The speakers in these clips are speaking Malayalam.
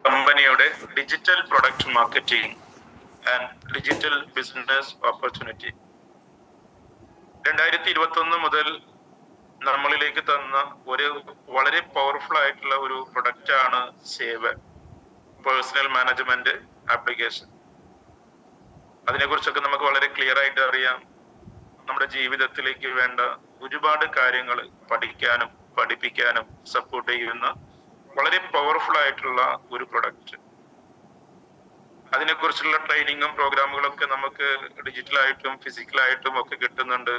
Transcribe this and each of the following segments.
കമ്പനിയുടെ digital product marketing and digital business opportunity 2021 മുതൽ നമ്മളിലേക്ക് തന്ന ഒരു വളരെ പവർഫുൾ ആയിട്ടുള്ള ഒരു പ്രൊഡക്റ്റ് ആണ് സേവൻ പേഴ്സണൽ മാനേജ്മെന്റ് ആപ്ലിക്കേഷൻ. അതിനെക്കുറിച്ചൊക്കെ നമുക്ക് വളരെ ക്ലിയർ ആയിട്ട് അറിയാം. നമ്മുടെ ജീവിതത്തിലേക്ക് വേണ്ട ഒരുപാട് കാര്യങ്ങൾ പഠിക്കാനും പഠിപ്പിക്കാനും സപ്പോർട്ട് ചെയ്യുന്ന വളരെ പവർഫുൾ ആയിട്ടുള്ള ഒരു പ്രൊഡക്റ്റ്. അതിനെക്കുറിച്ചുള്ള ട്രെയിനിങ്ങും പ്രോഗ്രാമുകളൊക്കെ നമുക്ക് ഡിജിറ്റലായിട്ടും ഫിസിക്കലായിട്ടും ഒക്കെ കിട്ടുന്നുണ്ട്.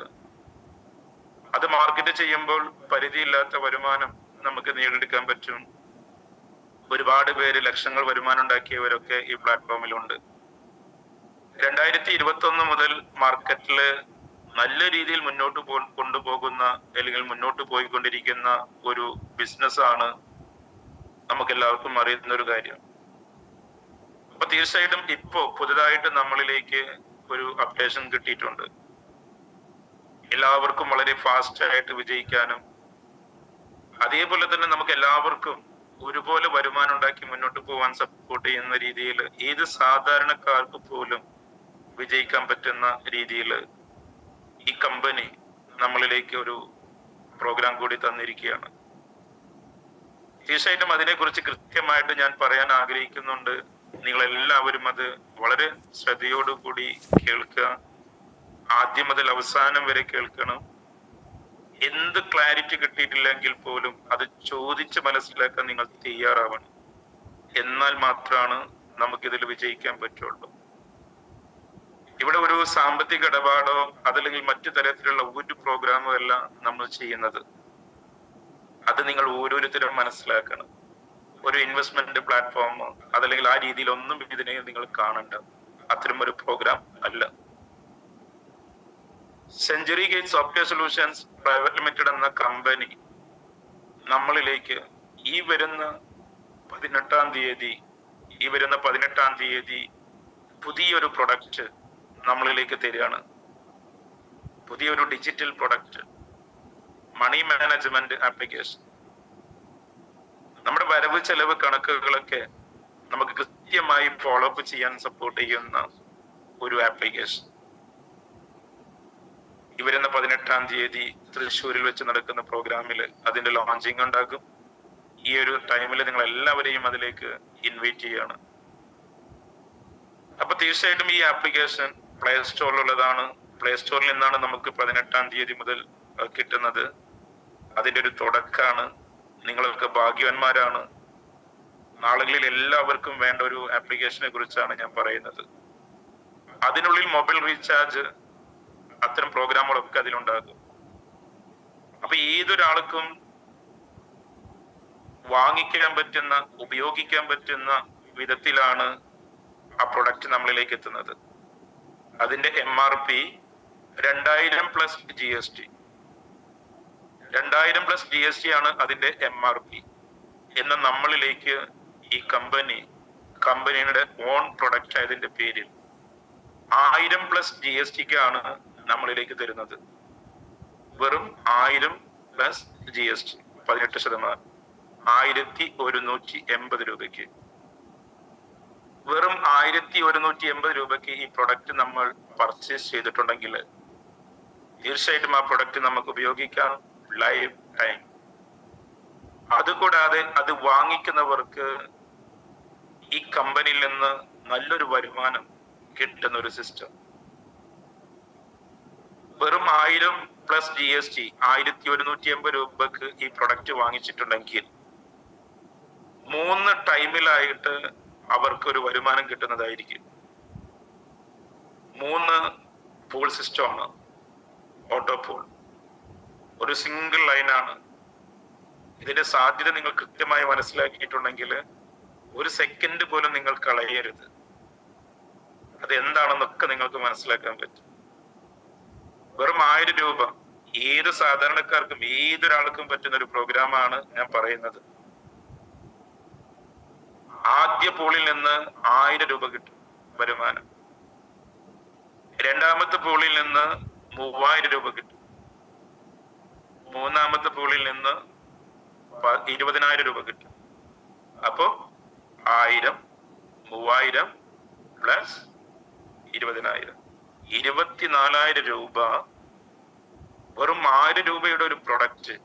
അത് മാർക്കറ്റ് ചെയ്യുമ്പോൾ പരിധിയില്ലാത്ത വരുമാനം നമുക്ക് നേടിയെടുക്കാൻ പറ്റും. ഒരുപാട് പേര് ലക്ഷങ്ങൾ വരുമാനം ഉണ്ടാക്കിയവരൊക്കെ ഈ പ്ലാറ്റ്ഫോമിലുണ്ട്. 2021 മുതൽ മാർക്കറ്റില് നല്ല രീതിയിൽ മുന്നോട്ട് കൊണ്ടുപോകുന്ന അല്ലെങ്കിൽ മുന്നോട്ട് പോയിക്കൊണ്ടിരിക്കുന്ന ഒരു ബിസിനസ് ആണ് നമുക്ക് എല്ലാവർക്കും അറിയുന്ന ഒരു കാര്യം. അപ്പൊ തീർച്ചയായിട്ടും ഇപ്പോ പുതുതായിട്ട് നമ്മളിലേക്ക് ഒരു അപ്ഡേഷൻ കിട്ടിയിട്ടുണ്ട്. എല്ലാവർക്കും വളരെ ഫാസ്റ്റ് ആയിട്ട് വിജയിക്കാനും അതേപോലെ തന്നെ നമുക്ക് എല്ലാവർക്കും ഒരുപോലെ വരുമാനം ഉണ്ടാക്കി മുന്നോട്ട് പോകാൻ സപ്പോർട്ട് ചെയ്യുന്ന രീതിയിൽ ഏത് സാധാരണക്കാർക്ക് പോലും വിജയിക്കാൻ പറ്റുന്ന രീതിയിൽ ഈ കമ്പനി നമ്മളിലേക്ക് ഒരു പ്രോഗ്രാം കൂടി തന്നിരിക്കുകയാണ്. തീർച്ചയായിട്ടും അതിനെക്കുറിച്ച് കൃത്യമായിട്ട് ഞാൻ പറയാൻ ആഗ്രഹിക്കുന്നുണ്ട്. നിങ്ങൾ എല്ലാവരും അത് വളരെ ശ്രദ്ധയോടുകൂടി കേൾക്കുക. ആദ്യം മുതൽ അവസാനം വരെ കേൾക്കണം. എന്ത് ക്ലാരിറ്റി കിട്ടിയിട്ടില്ലെങ്കിൽ പോലും അത് ചോദിച്ച് മനസ്സിലാക്കാൻ നിങ്ങൾ തയ്യാറാവണം. എന്നാൽ മാത്രമാണ് നമുക്കിതിൽ വിജയിക്കാൻ പറ്റുള്ളൂ. ഇവിടെ ഒരു സാമ്പത്തിക ഇടപാടോ അതല്ലെങ്കിൽ മറ്റു തരത്തിലുള്ള ഒരു പ്രോഗ്രാമോ അല്ല നമ്മൾ ചെയ്യുന്നത്. അത് നിങ്ങൾ ഓരോരുത്തരും മനസ്സിലാക്കണം. ഒരു ഇൻവെസ്റ്റ്മെന്റ് പ്ലാറ്റ്ഫോമോ അതല്ലെങ്കിൽ ആ രീതിയിലൊന്നും ഇതിനെ നിങ്ങൾ കാണണ്ട. അത്തരം ഒരു പ്രോഗ്രാം അല്ല. Century gate software solutions private limited എന്ന കമ്പനി നമ്മളിലേക്ക് ഈ വരുന്ന 18-ാം തീയതി പുതിയൊരു പ്രൊഡക്റ്റ് നമ്മളിലേക്ക് തരികയാണ്. പുതിയൊരു digital product, money management application. നമ്മുടെ വരവ് ചെലവ് കണക്കുകളൊക്കെ നമുക്ക് കൃത്യമായി ഫോളോ അപ്പ് ചെയ്യാൻ സപ്പോർട്ട് ചെയ്യുന്ന ഒരു ആപ്ലിക്കേഷൻ. ഈ വരുന്ന 18-ാം തീയതി തൃശ്ശൂരിൽ വെച്ച് നടക്കുന്ന പ്രോഗ്രാമിൽ അതിന്റെ ലോഞ്ചിങ് ഉണ്ടാകും. ഈ ഒരു ടൈമിൽ നിങ്ങൾ എല്ലാവരെയും അതിലേക്ക് ഇൻവൈറ്റ് ചെയ്യാണ്. അപ്പൊ തീർച്ചയായിട്ടും ഈ ആപ്ലിക്കേഷൻ പ്ലേ സ്റ്റോറിലുള്ളതാണ്. പ്ലേ സ്റ്റോറിൽ നിന്നാണ് നമുക്ക് 18-ാം തീയതി മുതൽ കിട്ടുന്നത്. അതിന്റെ ഒരു തുടക്കമാണ്. നിങ്ങളൊക്കെ ഭാഗ്യവാന്മാരാണ്. നാളുകളിൽ എല്ലാവർക്കും വേണ്ട ഒരു ആപ്ലിക്കേഷനെ കുറിച്ചാണ് ഞാൻ പറയുന്നത്. അതിനുള്ളിൽ മൊബൈൽ റീചാർജ് അത്തരം പ്രോഗ്രാമുകളൊക്കെ അതിലുണ്ടാകും. അപ്പൊ ഏതൊരാൾക്കും വാങ്ങിക്കാൻ പറ്റുന്ന ഉപയോഗിക്കാൻ പറ്റുന്ന വിധത്തിലാണ് ആ പ്രൊഡക്റ്റ് നമ്മളിലേക്ക് എത്തുന്നത്. അതിന്റെ MRP 2000 plus GST. 2000 plus GST ആണ് അതിന്റെ MRP. എന്ന നമ്മളിലേക്ക് ഈ കമ്പനിയുടെ ഓൺ പ്രൊഡക്റ്റ് ആയതിന്റെ പേരിൽ 1000 പ്ലസ് GSTക്കാണ് നമ്മളിലേക്ക് തരുന്നത്. വെറും 1000 പ്ലസ് GST 18%, 1180 രൂപയ്ക്ക്. വെറും 1180 രൂപയ്ക്ക് ഈ പ്രൊഡക്റ്റ് നമ്മൾ പർച്ചേസ് ചെയ്തിട്ടുണ്ടെങ്കിൽ തീർച്ചയായിട്ടും ആ പ്രൊഡക്റ്റ് നമുക്ക് ഉപയോഗിക്കാം ലൈഫ് ടൈം. അതുകൂടാതെ അത് വാങ്ങിക്കുന്നവർക്ക് ഈ കമ്പനിയിൽ നിന്ന് നല്ലൊരു വരുമാനം കിട്ടുന്ന ഒരു സിസ്റ്റം. വെറും 1000 പ്ലസ് GST 1180 രൂപക്ക് ഈ പ്രൊഡക്റ്റ് വാങ്ങിച്ചിട്ടുണ്ടെങ്കിൽ 3 ടൈമിലായിട്ട് അവർക്ക് ഒരു വരുമാനം കിട്ടുന്നതായിരിക്കും. 3 പൂൾ സിസ്റ്റമാണ്. ഓട്ടോ പൂൾ ഒരു സിംഗിൾ ലൈനാണ്. ഇതിന്റെ സാധ്യത നിങ്ങൾ കൃത്യമായി മനസ്സിലാക്കിയിട്ടുണ്ടെങ്കിൽ ഒരു സെക്കൻഡ് പോലും നിങ്ങൾ കളയരുത്. അത് എന്താണെന്നൊക്കെ നിങ്ങൾക്ക് മനസ്സിലാക്കാൻ പറ്റും. വെറും 1000 രൂപ ഏത് സാധാരണക്കാർക്കും ഏതൊരാൾക്കും പറ്റുന്ന ഒരു പ്രോഗ്രാമാണ് ഞാൻ പറയുന്നത്. ആദ്യ പൂളിൽ നിന്ന് 1000 രൂപ കിട്ടും വരുമാനം. രണ്ടാമത്തെ പൂളിൽ നിന്ന് 3000 രൂപ കിട്ടും. മൂന്നാമത്തെ പൂളിൽ നിന്ന് 20,000 രൂപ കിട്ടും. അപ്പോ 1000, 3000 പ്ലസ് 20,000, 24,000 രൂപ. വെറും 1000 രൂപയുടെ ഒരു പ്രൊഡക്റ്റ്,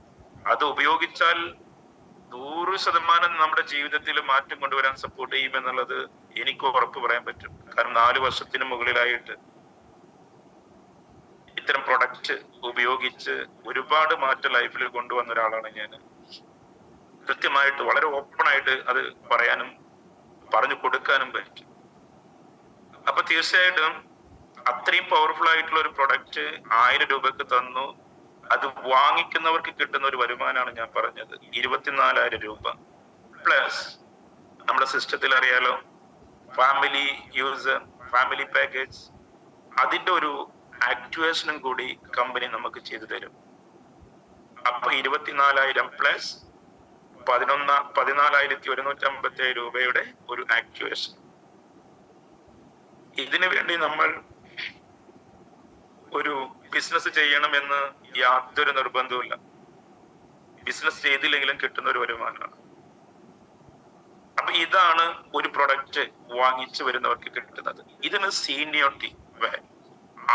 അത് ഉപയോഗിച്ചാൽ 100% നമ്മുടെ ജീവിതത്തിൽ മാറ്റം കൊണ്ടുവരാൻ സപ്പോർട്ട് ചെയ്യുമെന്നുള്ളത് എനിക്ക് ഉറപ്പ് പറയാൻ പറ്റും. കാരണം 4 വർഷത്തിന് മുകളിലായിട്ട് ഇത്തരം പ്രൊഡക്റ്റ് ഉപയോഗിച്ച് ഒരുപാട് മാറ്റം ലൈഫിൽ കൊണ്ടുവന്ന ഒരാളാണ് ഞാൻ. കൃത്യമായിട്ട് വളരെ ഓപ്പൺ ആയിട്ട് അത് പറയാനും പറഞ്ഞു കൊടുക്കാനും പറ്റും. അപ്പൊ തീർച്ചയായിട്ടും അത്രയും പവർഫുൾ ആയിട്ടുള്ള ഒരു പ്രൊഡക്റ്റ് 1000 രൂപക്ക് തന്നു. അത് വാങ്ങിക്കുന്നവർക്ക് കിട്ടുന്ന ഒരു വരുമാനമാണ് ഞാൻ പറഞ്ഞത്, 24,000 രൂപ. പ്ലസ് നമ്മുടെ സിസ്റ്റത്തിൽ അറിയാലോ, ഫാമിലി യൂസർ, ഫാമിലി പാക്കേജ്, അതിന്റെ ഒരു ആക്ടിവേഷനും കൂടി കമ്പനി നമുക്ക് ചെയ്തു തരും. അപ്പൊ 24,000 പ്ലസ് 14,157 രൂപയുടെ ഒരു ആക്ടിവേഷൻ. ഇതിനു വേണ്ടി നമ്മൾ ഒരു ബിസിനസ് ചെയ്യണമെന്ന് യാതൊരു നിർബന്ധവുമില്ല. ബിസിനസ് ചെയ്തില്ലെങ്കിലും കിട്ടുന്ന ഒരു വരുമാനമാണ്. അപ്പൊ ഇതാണ് ഒരു പ്രൊഡക്റ്റ് വാങ്ങിച്ചു വരുന്നവർക്ക് കിട്ടുന്നത്. ഇതിന് സീനിയോറിറ്റി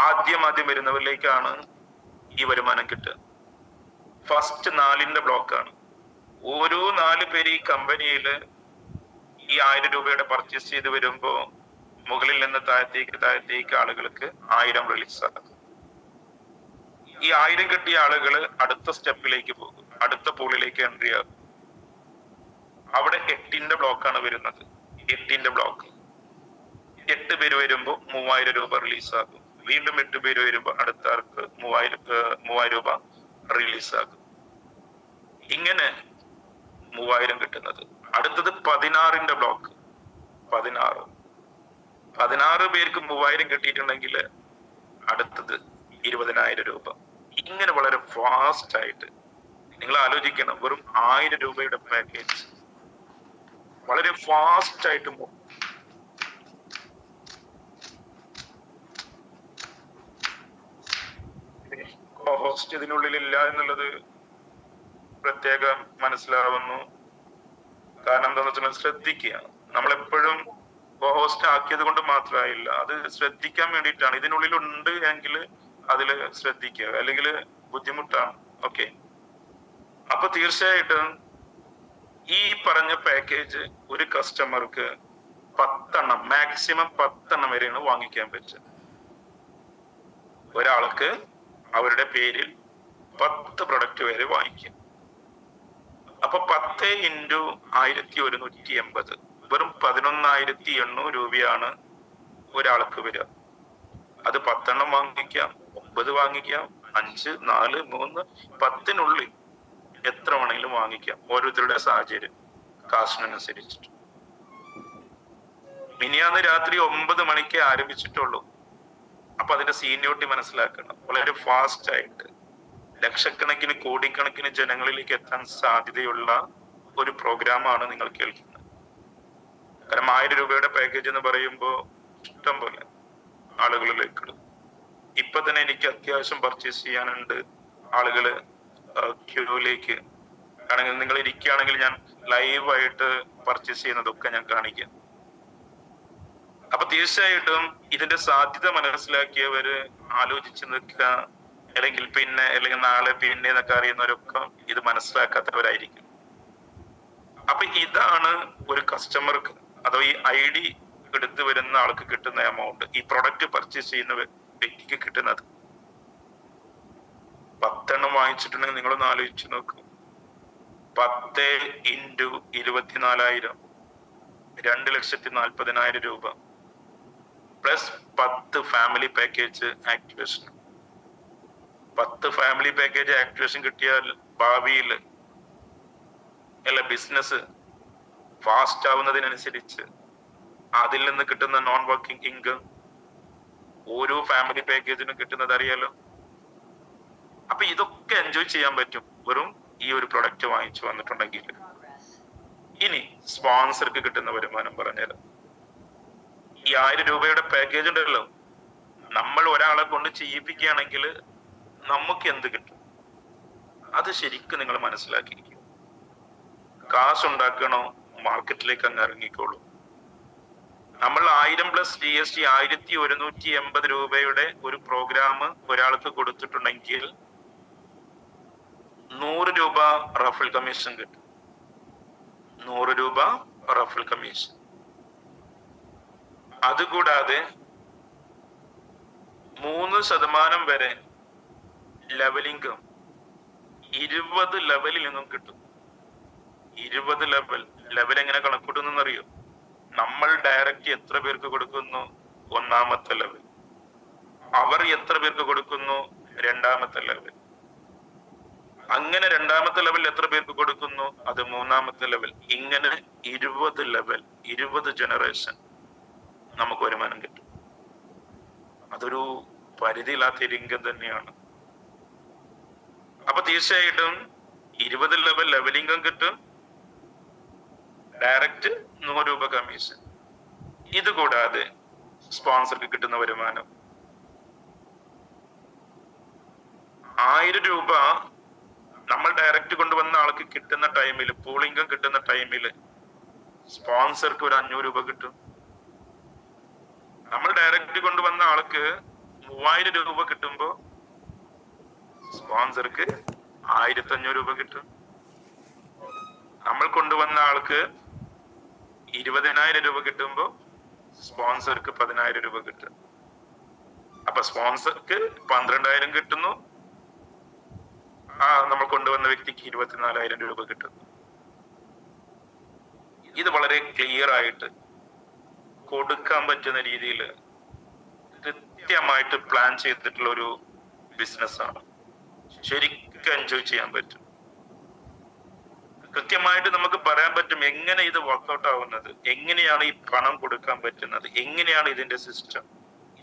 ആദ്യം വരുന്നവരിലേക്കാണ് ഈ വരുമാനം കിട്ടുക. ഫസ്റ്റ് 4ന്റെ ബ്ലോക്കാണ്. ഓരോ 4 പേര് ഈ കമ്പനിയിൽ ഈ 1000 രൂപയുടെ പർച്ചേസ് ചെയ്ത് വരുമ്പോ മുകളിൽ നിന്ന് താഴത്തേക്ക് ആളുകൾക്ക് 1000 റിലീസ് ആകും. ഈ 1000 കിട്ടിയ ആളുകൾ അടുത്ത സ്റ്റെപ്പിലേക്ക് പോകും, അടുത്ത പൂളിലേക്ക് എൻട്രി ആകും. അവിടെ 8ന്റെ ബ്ലോക്കാണ് വരുന്നത്. 8ന്റെ ബ്ലോക്ക് 8 പേര് വരുമ്പോ 3000 രൂപ റിലീസ് ആകും. വീണ്ടും 8 പേര് വരുമ്പോ അടുത്ത ആൾക്ക് 3000 രൂപ റിലീസ് ആകും. ഇങ്ങനെ 3000 കിട്ടുന്നത്. അടുത്തത് 16ന്റെ ബ്ലോക്ക്. 16 പേർക്ക് 3000 കിട്ടിയിട്ടുണ്ടെങ്കിൽ അടുത്തത് 20,000 രൂപ. ഇങ്ങനെ വളരെ ഫാസ്റ്റ് ആയിട്ട് നിങ്ങൾ ആലോചിക്കണം. വെറും 1000 രൂപയുടെ പാക്കേജ് വളരെ ഫാസ്റ്റ് ആയിട്ട് ഹോസ്റ്റ് ഇതിനുള്ളിൽ ഇല്ല എന്നുള്ളത് പ്രത്യേകം മനസ്സിലാവുന്നു. കാരണം എന്താണെന്ന് വെച്ചാൽ ശ്രദ്ധിക്കുക. നമ്മളെപ്പോഴും ഹോസ്റ്റ് ആക്കിയത് കൊണ്ട് മാത്രമായില്ല, അത് ശ്രദ്ധിക്കാൻ വേണ്ടിയിട്ടാണ്. ഇതിനുള്ളിൽ ഉണ്ട് എങ്കിൽ അതിൽ ശ്രദ്ധിക്കുക, അല്ലെങ്കിൽ ബുദ്ധിമുട്ടാണ്. ഓക്കെ, അപ്പൊ തീർച്ചയായിട്ടും ഈ പറഞ്ഞ പാക്കേജ് ഒരു കസ്റ്റമർക്ക് 10 എണ്ണം, മാക്സിമം 10 എണ്ണം വരെയാണ് വാങ്ങിക്കാൻ പറ്റുക. ഒരാൾക്ക് അവരുടെ പേരിൽ 10 പ്രൊഡക്റ്റ് വരെ വാങ്ങിക്കാം. അപ്പൊ 10 × 1180 വെറും 11,800 രൂപയാണ് ഒരാൾക്ക് വരിക. അത് 10 എണ്ണം വാങ്ങിക്കാം, 9 വാങ്ങിക്കാം, 5, 4, 3, 10നുള്ളിൽ എത്ര വേണമെങ്കിലും വാങ്ങിക്കാം, ഓരോരുത്തരുടെ സാഹചര്യം കാശിനനുസരിച്ചിട്ട്. മിനിയാന്ന് രാത്രി 9 മണിക്ക് ആരംഭിച്ചിട്ടുള്ളൂ. അപ്പൊ അതിന്റെ സീനിയോറിറ്റി മനസ്സിലാക്കണം. വളരെ ഫാസ്റ്റ് ആയിട്ട് ലക്ഷക്കണക്കിന് കോടിക്കണക്കിന് ജനങ്ങളിലേക്ക് എത്താൻ സാധ്യതയുള്ള ഒരു പ്രോഗ്രാമാണ് നിങ്ങൾ കേൾക്കുന്നത്. കാരണം 1000 രൂപയുടെ പാക്കേജ് എന്ന് പറയുമ്പോൾ ഇഷ്ടം പോലെ ആളുകളിലേക്ക് ഇടും. ഇപ്പൊ തന്നെ എനിക്ക് അത്യാവശ്യം പർച്ചേസ് ചെയ്യാനുണ്ട്. ആളുകള് ക്യൂവിലേക്ക് ആണെങ്കിൽ, നിങ്ങൾ ഇരിക്കുകയാണെങ്കിൽ ഞാൻ ലൈവായിട്ട് പർച്ചേസ് ചെയ്യുന്നതൊക്കെ ഞാൻ കാണിക്കാം. അപ്പൊ തീർച്ചയായിട്ടും ഇതിന്റെ സാധ്യത മനസ്സിലാക്കിയവര് ആലോചിച്ച് നിൽക്കുക, അല്ലെങ്കിൽ നാളെ പിന്നെ എന്നൊക്കെ അറിയുന്നവരൊക്കെ ഇത് മനസ്സിലാക്കാത്തവരായിരിക്കും. അപ്പൊ ഇതാണ് ഒരു കസ്റ്റമർക്ക് അതോ ഈ ID എടുത്തു വരുന്ന ആൾക്ക് കിട്ടുന്ന എമൗണ്ട്, ഈ പ്രൊഡക്റ്റ് പർച്ചേസ് ചെയ്യുന്ന വ്യക്തിക്ക് കിട്ടുന്നത്. 10 എണ്ണം വാങ്ങിച്ചിട്ടുണ്ടെങ്കിൽ നിങ്ങളൊന്ന് ആലോചിച്ച് നോക്കൂ. 10 × 24,000 2,40,000 രൂപ plus 10 family package activation. 10 family package activation കിട്ടിയാൽ ഭാവിയിൽ ബിസിനസ് ഫാസ്റ്റ് ആവുന്നതിനനുസരിച്ച് അതിൽ നിന്ന് കിട്ടുന്ന നോൺ വർക്കിംഗ് ഇൻകം ഓരോ ഫാമിലി പാക്കേജിനും കിട്ടുന്നത് അറിയാലോ. അപ്പൊ ഇതൊക്കെ എൻജോയ് ചെയ്യാൻ പറ്റും വെറും ഈ ഒരു പ്രൊഡക്റ്റ് വാങ്ങിച്ചു വന്നിട്ടുണ്ടെങ്കിൽ. ഇനി സ്പോൺസർക്ക് കിട്ടുന്ന വരുമാനം പറഞ്ഞുതരാം. ഈ 1000 രൂപയുടെ പാക്കേജ് ഉണ്ടല്ലോ, നമ്മൾ ഒരാളെ കൊണ്ട് ചെയ്യിപ്പിക്കുകയാണെങ്കിൽ നമുക്ക് എന്ത് കിട്ടും, അത് ശരിക്കും നിങ്ങൾ മനസ്സിലാക്കിയിരിക്കും. കാശുണ്ടാക്കണോ, മാർക്കറ്റിലേക്ക് അങ്ങ് ഇറങ്ങിക്കോളൂ. നമ്മൾ 1000+ GST 1180 രൂപയുടെ ഒരു പ്രോഗ്രാം ഒരാൾക്ക് കൊടുത്തിട്ടുണ്ടെങ്കിൽ 100 രൂപ റഫൽ കമ്മീഷൻ കിട്ടും. 100 രൂപ റഫൽ കമ്മീഷൻ. അതുകൂടാതെ 3% വരെ ലെവലിംഗ് 20 ലെവലിൽ നിന്നും കിട്ടും. 20 ലെവൽ എങ്ങനെ കണക്കൂട്ടുന്നറിയോ? നമ്മൾ ഡയറക്റ്റ് എത്ര പേർക്ക് കൊടുക്കുന്നു? 1ാമത്തെ ലെവൽ. അവർ എത്ര പേർക്ക് കൊടുക്കുന്നു? 2ാമത്തെ ലെവൽ. അങ്ങനെ 2ാമത്തെ ലെവൽ എത്ര പേർക്ക് കൊടുക്കുന്നു? അത് 3ാമത്തെ ലെവൽ. ഇങ്ങനെ 20 ലെവൽ, 20 ജനറേഷൻ നമുക്ക് വരുമാനം കിട്ടും. അതൊരു പരിധിയില്ലാത്ത ഇൻകം തന്നെയാണ്. അപ്പൊ തീർച്ചയായിട്ടും 20 ലെവൽ ഇൻകം കിട്ടും, ഡയറക്റ്റ് 100 രൂപ കമ്മീഷൻ. ഇത് കൂടാതെ സ്പോൺസർക്ക് കിട്ടുന്ന വരുമാനം 1000 രൂപ നമ്മൾ ഡയറക്റ്റ് കൊണ്ടുവന്ന ആൾക്ക് കിട്ടുന്ന ടൈമിൽ, പൂൾ ഇൻകം കിട്ടുന്ന ടൈമിൽ സ്പോൺസർക്ക് ഒരു 500 രൂപ കിട്ടും. നമ്മൾ ഡയറക്റ്റ് കൊണ്ടുവന്ന ആൾക്ക് 3000 രൂപ കിട്ടുമ്പോ സ്പോൺസർക്ക് 1500 രൂപ കിട്ടും. നമ്മൾ കൊണ്ടുവന്ന ആൾക്ക് 20000 രൂപ കിട്ടുമ്പോ സ്പോൺസർക്ക് 10000 രൂപ കിട്ടും. അപ്പൊ സ്പോൺസർക്ക് 12000 കിട്ടുന്നു, നമ്മൾ കൊണ്ടുവന്ന വ്യക്തിക്ക് 24000 രൂപ കിട്ടുന്നു. ഇത് വളരെ ക്ലിയർ ആയിട്ട് കൊടുക്കാൻ പറ്റുന്ന രീതിയിൽ കൃത്യമായിട്ട് പ്ലാൻ ചെയ്തിട്ടുള്ള ഒരു ബിസിനസ്സാണ്. ശരിക്കും എൻജോയ് ചെയ്യാൻ പറ്റും. കൃത്യമായിട്ട് നമുക്ക് പറയാൻ പറ്റും എങ്ങനെ ഇത് വർക്ക്ഔട്ട് ആവുന്നത്, എങ്ങനെയാണ് ഈ പണം കൊടുക്കാൻ പറ്റുന്നത്, എങ്ങനെയാണ് ഇതിന്റെ സിസ്റ്റം.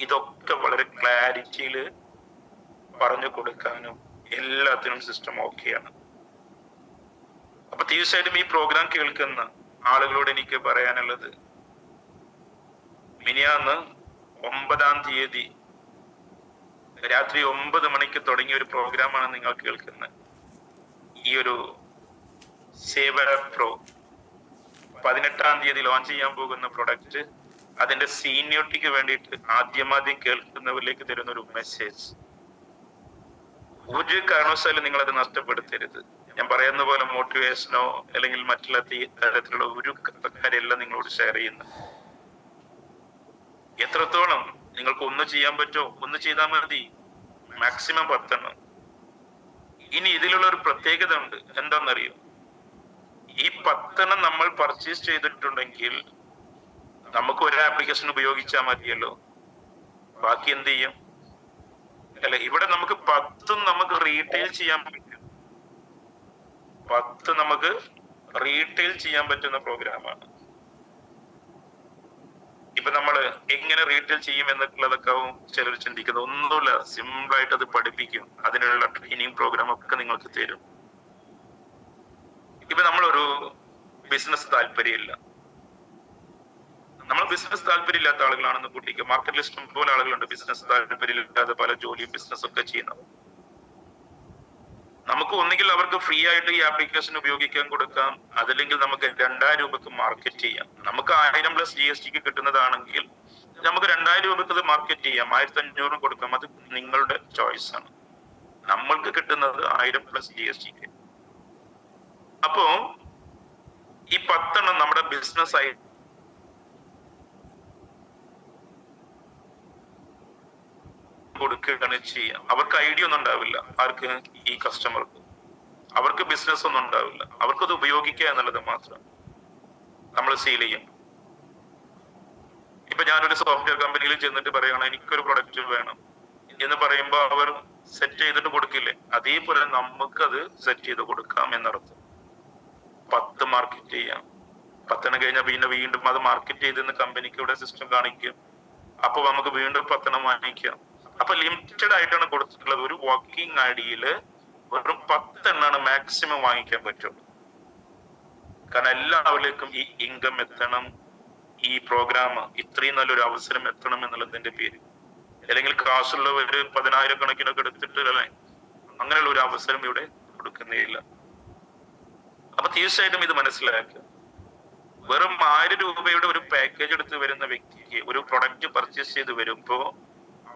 ഇതൊക്കെ വളരെ ക്ലാരിറ്റിയിൽ പറഞ്ഞു കൊടുക്കാനും എല്ലാത്തിനും സിസ്റ്റം ഓക്കെയാണ്. അപ്പൊ തീർച്ചയായിട്ടും ഈ പ്രോഗ്രാം കേൾക്കുന്ന ആളുകളോട് എനിക്ക് പറയാനുള്ളത്, മിനിയാന്ന് 9-ാം തീയതി രാത്രി 9 മണിക്ക് തുടങ്ങിയ ഒരു പ്രോഗ്രാമാണ് നിങ്ങൾ കേൾക്കുന്നത്. ഈ ഒരു സേവ പ്രോ 18-ാം തീയതി ലോഞ്ച് ചെയ്യാൻ പോകുന്ന പ്രൊഡക്റ്റ്, അതിന്റെ സീനിയോറിറ്റിക്ക് വേണ്ടിയിട്ട് ആദ്യം കേൾക്കുന്നവരിലേക്ക് തരുന്ന ഒരു മെസ്സേജ്. ഒരു കാരണവശാലും നിങ്ങൾ അത് നഷ്ടപ്പെടുത്തരുത്. ഞാൻ പറയുന്ന പോലെ മോട്ടിവേഷനോ അല്ലെങ്കിൽ മറ്റുള്ള തരത്തിലുള്ള ഒരു കാര്യമല്ല നിങ്ങളോട് ഷെയർ ചെയ്യുന്നത്. എത്രത്തോളം നിങ്ങൾക്ക് ഒന്ന് ചെയ്യാൻ പറ്റുമോ ഒന്ന് ചെയ്താൽ മതി, മാക്സിമം 10 എണ്ണം. ഇനി ഇതിലുള്ള ഒരു പ്രത്യേകത ഉണ്ട്, എന്താണെന്നറിയോ? ഈ 10 എണ്ണം നമ്മൾ പർച്ചേസ് ചെയ്തിട്ടുണ്ടെങ്കിൽ നമുക്ക് ഒരു ആപ്ലിക്കേഷൻ ഉപയോഗിച്ചാൽ മതിയല്ലോ, ബാക്കി എന്ത് ചെയ്യും? അല്ലെ, ഇവിടെ നമുക്ക് 10 നമുക്ക് റീറ്റെയിൽ ചെയ്യാൻ പറ്റും. 10 നമുക്ക് റീറ്റെയിൽ ചെയ്യാൻ പറ്റുന്ന പ്രോഗ്രാമാണ്. ഇപ്പൊ നമ്മൾ എങ്ങനെ റീറ്റെയിൽ ചെയ്യും എന്നുള്ളതൊക്കെ ചിലർ ചിന്തിക്കുന്നത്. ഒന്നുമില്ല, സിമ്പിൾ ആയിട്ട് അത് പഠിപ്പിക്കും. അതിനുള്ള ട്രെയിനിങ് പ്രോഗ്രാം ഒക്കെ നിങ്ങൾക്ക് തരും. ഇപ്പൊ നമ്മളൊരു ബിസിനസ് താല്പര്യമില്ല, നമ്മൾ ബിസിനസ് താല്പര്യമില്ലാത്ത ആളുകളാണെന്ന് കൂട്ടിക്കുക. മാർക്കറ്റിൽ ഇഷ്ടം പോലെ ആളുകളുണ്ട് ബിസിനസ് താല്പര്യമില്ലാതെ പല ജോലിയും ബിസിനസ് ഒക്കെ ചെയ്യുന്നത്. നമുക്ക് ഒന്നുകിൽ അവർക്ക് ഫ്രീ ആയിട്ട് ഈ ആപ്ലിക്കേഷൻ ഉപയോഗിക്കാൻ കൊടുക്കാം, അതല്ലെങ്കിൽ നമുക്ക് 2000 രൂപക്ക് മാർക്കറ്റ് ചെയ്യാം. നമുക്ക് 1000+ GST കിട്ടുന്നതാണെങ്കിൽ നമുക്ക് 2000 രൂപക്ക് അത് മാർക്കറ്റ് ചെയ്യാം, 1500 കൊടുക്കാം. അത് നിങ്ങളുടെ ചോയ്സ് ആണ്. നമ്മൾക്ക് കിട്ടുന്നത് 1000+ GST. അപ്പോ ഈ 10 എണ്ണം നമ്മുടെ ബിസിനസ് ആയി കൊടുക്കുകയാണ് ചെയ്യുക. അവർക്ക് ഐഡിയ ഒന്നും ഉണ്ടാവില്ല. ആർക്ക്? ഈ കസ്റ്റമർക്ക്. അവർക്ക് ബിസിനസ് ഒന്നും ഉണ്ടാവില്ല. അവർക്കത് ഉപയോഗിക്കുക എന്നുള്ളത് മാത്രം നമ്മൾ സെയിൽ ചെയ്യും. ഇപ്പൊ ഞാനൊരു സോഫ്റ്റ്വെയർ കമ്പനിയിൽ ചെന്നിട്ട് പറയണം എനിക്കൊരു പ്രൊഡക്റ്റ് വേണം എന്ന് പറയുമ്പോൾ അവർ സെറ്റ് ചെയ്തിട്ട് കൊടുക്കില്ലേ? അതേപോലെ നമുക്കത് സെറ്റ് ചെയ്ത് കൊടുക്കാം എന്നർത്ഥം. 10 മാർക്കറ്റ് ചെയ്യാം. 10 കഴിഞ്ഞാൽ പിന്നെ വീണ്ടും അത് മാർക്കറ്റ് ചെയ്തെന്ന് കമ്പനിക്ക് ഇവിടെ സിസ്റ്റം കാണിക്കും. അപ്പൊ നമുക്ക് വീണ്ടും 10 വാങ്ങിക്കാം. അപ്പൊ ലിമിറ്റഡ് ആയിട്ടാണ് കൊടുത്തിട്ടുള്ളത്. ഒരു വർക്കിംഗ് ഐഡിയയില് വെറും 10 എണ്ണാണ് മാക്സിമം വാങ്ങിക്കാൻ പറ്റുള്ളൂ. കാരണം എല്ലാവരിലേക്കും ഈ ഇൻകം എത്തണം, ഈ പ്രോഗ്രാം ഇത്രയും നല്ലൊരു അവസരം എത്തണം എന്നുള്ളതിന്റെ പേര്. അല്ലെങ്കിൽ കാശുള്ളവര് 10,000 കണക്കിനൊക്കെ എടുത്തിട്ട് അല്ലെ, അങ്ങനെയുള്ള ഒരു അവസരം ഇവിടെ കൊടുക്കുന്നേയില്ല. അപ്പൊ അപ്പൊ തീർച്ചയായിട്ടും ഇത് മനസ്സിലാക്കുക. വെറും 1000 രൂപയുടെ ഒരു പാക്കേജ് എടുത്ത് വരുന്ന വ്യക്തിക്ക് ഒരു പ്രൊഡക്റ്റ് പർച്ചേസ് ചെയ്ത് വരുമ്പോ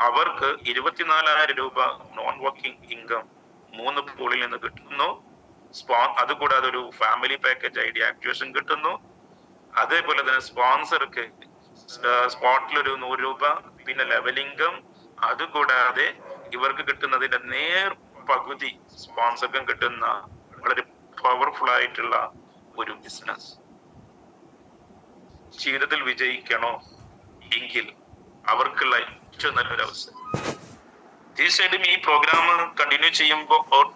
അവർക്ക് 24,000 രൂപ നോൺ വർക്കിംഗ് ഇൻകം 3 പൂളിൽ നിന്ന് കിട്ടുന്നു. അതുകൂടാതെ ഒരു ഫാമിലി പാക്കേജ് ഐഡിയ ആക്ടിവേഷൻ കിട്ടുന്നു. അതേപോലെ തന്നെ സ്പോൺസർക്ക് സ്പോട്ടിൽ ഒരു 100 രൂപ, പിന്നെ ലെവൽ ഇൻകം. അതുകൂടാതെ ഇവർക്ക് കിട്ടുന്നതിന്റെ പകുതി സ്പോൺസർക്കും കിട്ടുന്ന വളരെ പവർഫുൾ ആയിട്ടുള്ള ഒരു ബിസിനസ്. ജീവിതത്തിൽ വിജയിക്കണോ എങ്കിൽ അവർക്കുള്ള ഏറ്റവും നല്ലൊരു അവസരം. തീർച്ചയായിട്ടും ഈ പ്രോഗ്രാം കണ്ടിന്യൂ ചെയ്യുമ്പോൾ